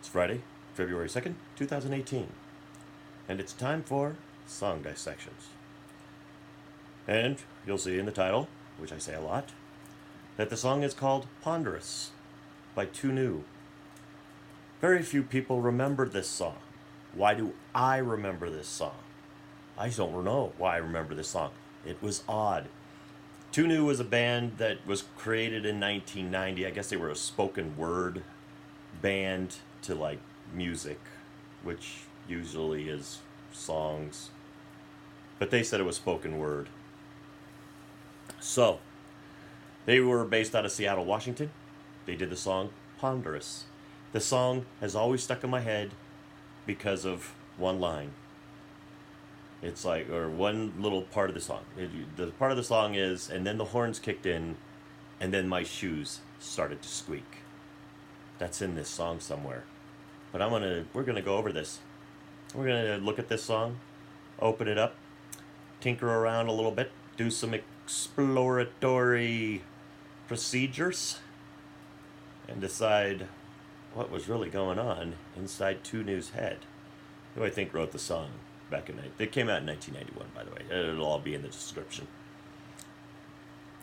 It's Friday, February 2nd, 2018, and it's time for Song Dissections. And you'll see in the title, which I say a lot, that the song is called Ponderous by Nealy. Very few people remember this song. Why do I remember this song? I don't know why I remember this song. It was odd. Nealy was a band that was created in 1990. I guess they were a spoken word band to like music, which usually is songs. But they said it was spoken word. So, they were based out of Seattle, Washington. They did the song Ponderous. The song has always stuck in my head because of one line. It's like, or one little part of the song. The part of the song is, and then the horns kicked in, and then my shoes started to squeak. That's in this song somewhere. But we're gonna go over this. We're gonna look at this song, open it up, tinker around a little bit, do some exploratory procedures, and decide what was really going on inside Nealy's head. Who I think wrote the song back in it came out in 1991, by the way. It'll all be in the description.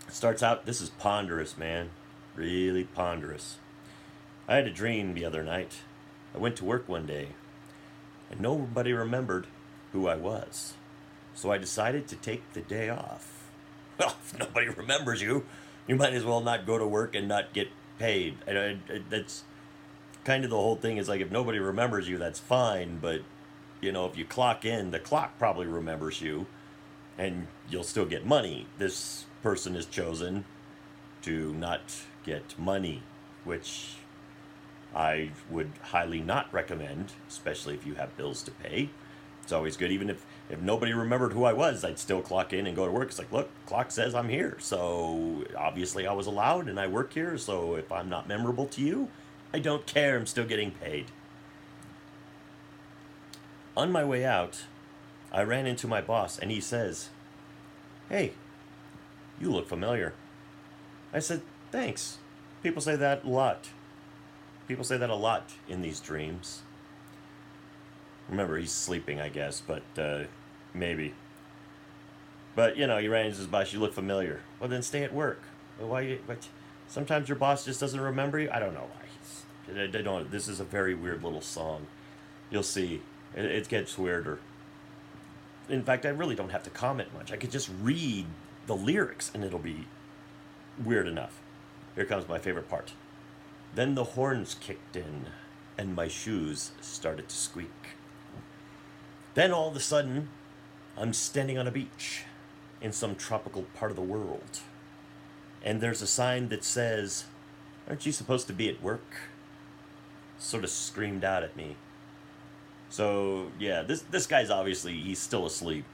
It starts out, this is ponderous, man. Really ponderous. I had a dream the other night. I went to work one day, and nobody remembered who I was. So I decided to take the day off. Well, if nobody remembers you, you might as well not go to work and not get paid. That's kind of the whole thing, is like, if nobody remembers you, that's fine, but you know, if you clock in, the clock probably remembers you, and you'll still get money. This person is chosen to not get money, which I would highly not recommend, especially if you have bills to pay. It's always good, even if nobody remembered who I was, I'd still clock in and go to work. It's like, look, clock says I'm here, so obviously I was allowed and I work here, so if I'm not memorable to you, I don't care, I'm still getting paid. On my way out, I ran into my boss, and he says, "Hey, you look familiar." I said, "Thanks. People say that a lot. People say that a lot in these dreams." Remember, he's sleeping, I guess, but maybe. But, you know, he ran into his boss, "You look familiar." Well, then stay at work. Why? Sometimes your boss just doesn't remember you. I don't know why. They don't. This is a very weird little song. You'll see. It gets weirder. In fact, I really don't have to comment much. I could just read the lyrics and it'll be weird enough. Here comes my favorite part. Then the horns kicked in and my shoes started to squeak. Then all of a sudden, I'm standing on a beach in some tropical part of the world. And there's a sign that says, "Aren't you supposed to be at work?" Sort of screamed out at me. So, yeah, this guy's obviously, he's still asleep.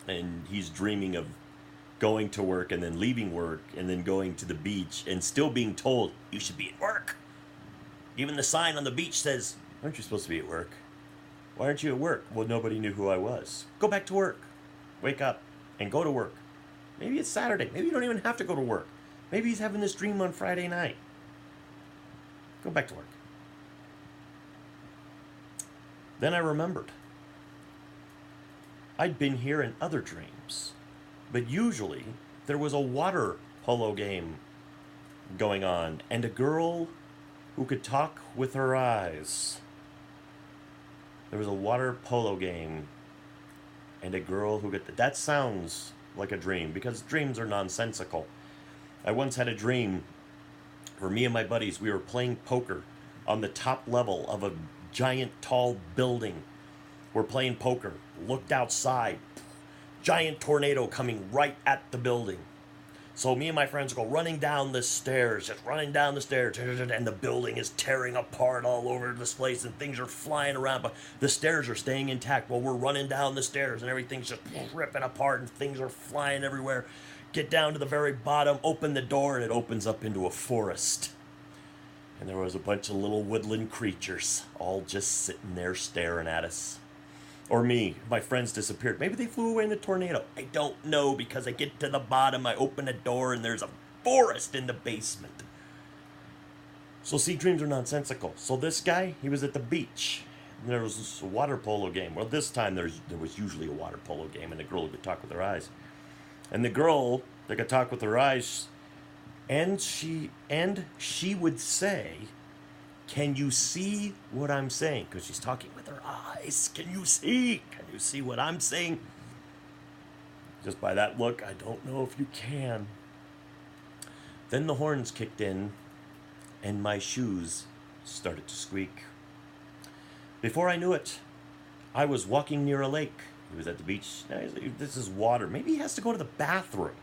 And he's dreaming of going to work and then leaving work and then going to the beach and still being told, "You should be at work." Even the sign on the beach says, "Aren't you supposed to be at work?" Why aren't you at work? Well, nobody knew who I was. Go back to work. Wake up and go to work. Maybe it's Saturday. Maybe you don't even have to go to work. Maybe he's having this dream on Friday night. Go back to work. Then I remembered. I'd been here in other dreams, but usually there was a water polo game going on and a girl who could talk with her eyes. There was a water polo game and a girl who could... That sounds like a dream, because dreams are nonsensical. I once had a dream where me and my buddies, we were playing poker on the top level of a giant tall building. We're playing poker, looked outside, giant tornado coming right at the building. So me and my friends go running down the stairs, just running down the stairs, and the building is tearing apart all over this place, and things are flying around, but the stairs are staying intact while we're running down the stairs, and everything's just ripping apart, and things are flying everywhere. Get down to the very bottom, open the door, and it opens up into a forest. And there was a bunch of little woodland creatures, all just sitting there staring at us. Or me, my friends disappeared. Maybe they flew away in the tornado. I don't know, because I get to the bottom, I open a door, and there's a forest in the basement. So see, dreams are nonsensical. So this guy, he was at the beach. And there was this water polo game. Well, this time there was usually a water polo game, and the girl could talk with her eyes. And the girl that could talk with her eyes, and she would say, "Can you see what I'm saying?" Because she's talking with her eyes. Can you see? Can you see what I'm saying? Just by that look, I don't know if you can. Then the horns kicked in, and my shoes started to squeak. Before I knew it, I was walking near a lake. He was at the beach. Now he's like, this is water. Maybe he has to go to the bathroom.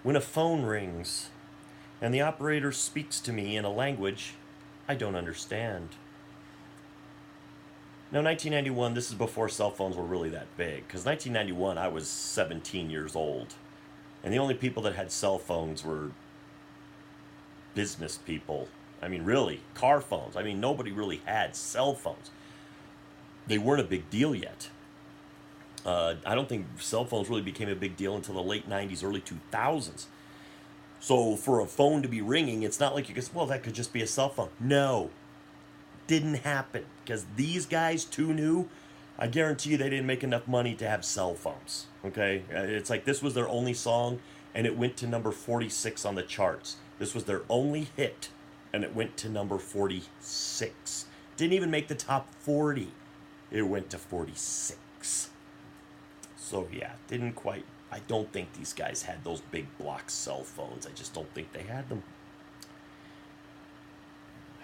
When a phone rings, and the operator speaks to me in a language I don't understand. Now, 1991, this is before cell phones were really that big. Because 1991, I was 17 years old. And the only people that had cell phones were business people. I mean, really, car phones. I mean, nobody really had cell phones. They weren't a big deal yet. I don't think cell phones really became a big deal until the late 90s, early 2000s. So for a phone to be ringing, it's not like you guess, well, that could just be a cell phone. No, didn't happen. Because these guys, too new, I guarantee you they didn't make enough money to have cell phones. Okay? It's like this was their only song, and it went to number 46 on the charts. This was their only hit, and it went to number 46. Didn't even make the top 40. It went to 46. So yeah, didn't quite. I don't think these guys had those big block cell phones. I just don't think they had them.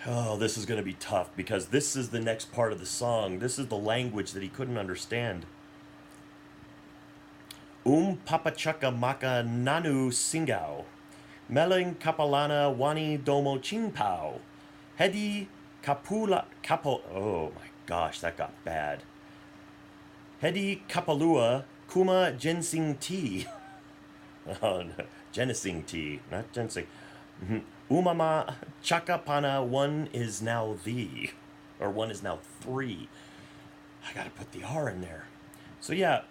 Oh, this is going to be tough because this is the next part of the song. This is the language that he couldn't understand. Papachaka maka nanu singao. Meling kapalana wani domo chingpao. Hedi kapula kapo. Oh my gosh, that got bad. Hedi kapalua kuma ginseng tea. Oh, no. Ginseng tea, not ginseng. Umama chakapana, one is now thee. Or one is now three. I gotta put the R in there. So yeah.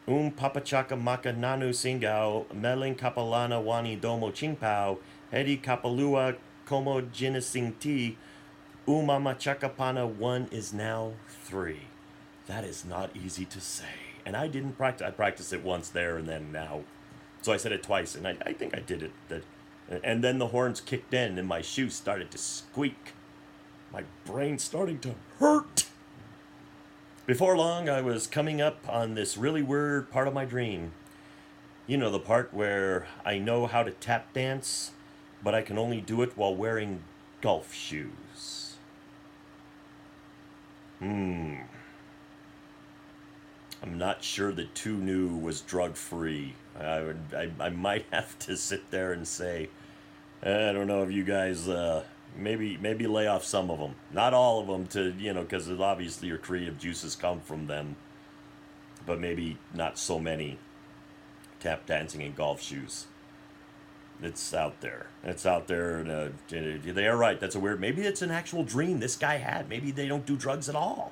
Papachaka maka nanu singao, meling kapalana wani domo chingpao, hedi kapalua como ginseng tea, umama chakapana, one is now three. That is not easy to say. And I didn't practice. I practiced it once there and then now. So I said it twice, and I think I did it. And then the horns kicked in, and my shoes started to squeak. My brain's starting to hurt. Before long, I was coming up on this really weird part of my dream. You know, the part where I know how to tap dance, but I can only do it while wearing golf shoes. I'm not sure that Too New was drug-free. I might have to sit there and say, I don't know if you guys, maybe lay off some of them. Not all of them to, because obviously your creative juices come from them. But maybe not so many tap dancing in golf shoes. It's out there. It's out there. They are right. That's a weird, maybe it's an actual dream this guy had. Maybe they don't do drugs at all.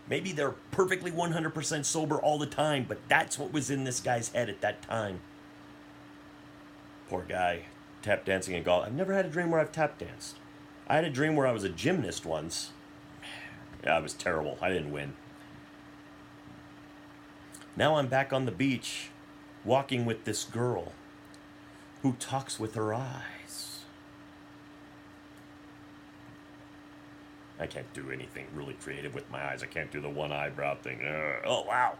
Maybe they're perfectly 100% sober all the time, but that's what was in this guy's head at that time. Poor guy. Tap dancing and golf. I've never had a dream where I've tap danced. I had a dream where I was a gymnast once. Yeah, it was terrible. I didn't win. Now I'm back on the beach, walking with this girl who talks with her eyes. I can't do anything really creative with my eyes. I can't do the one eyebrow thing. Oh, wow.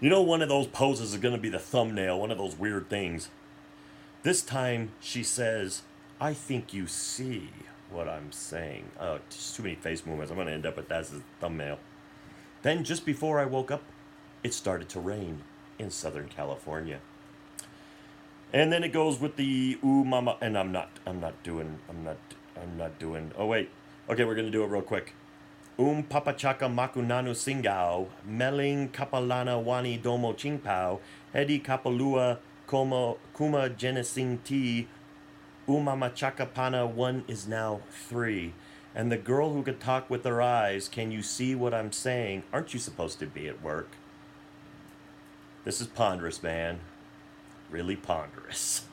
One of those poses is going to be the thumbnail, one of those weird things. This time, she says, I think you see what I'm saying. Oh, just too many face movements. I'm going to end up with that as the thumbnail. Then, just before I woke up, it started to rain in Southern California. And then it goes with the ooh mama, and I'm not doing, oh wait. Okay, we're going to do it real quick. Papachaka makunanu singao, meling kapalana wani domo chingpao, hedi kapalua kuma ginseng tea, umamachakapana, one is now three. And the girl who could talk with her eyes, can you see what I'm saying? Aren't you supposed to be at work? This is Ponderous, man. Really ponderous.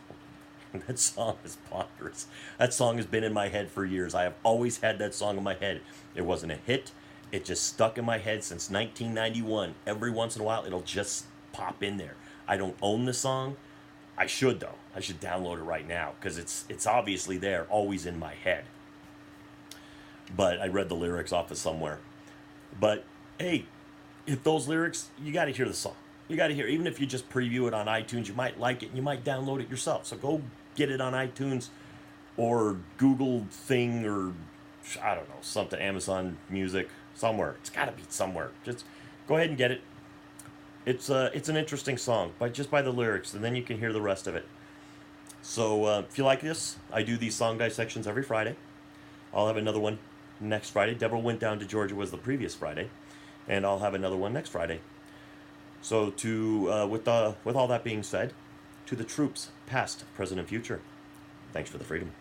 That song is Ponderous. That song has been in my head for years. I have always had that song in my head. It wasn't a hit. It just stuck in my head since 1991. Every once in a while, it'll just pop in there. I don't own the song. I should, though. I should download it right now because it's obviously there, always in my head. But I read the lyrics off of somewhere. But hey, if those lyrics, you got to hear the song. You got to hear, even if you just preview it on iTunes, you might like it and you might download it yourself. So go get it on iTunes or Google thing or I don't know, something, Amazon Music, somewhere. It's got to be somewhere. Just go ahead and get it. It's an interesting song, but just by the lyrics, and then you can hear the rest of it. So if you like this, I do these song dissections every Friday. I'll have another one next Friday. Deborah went down to Georgia was the previous Friday, and I'll have another one next Friday. So with all that being said, to the troops, past, present, and future, thanks for the freedom.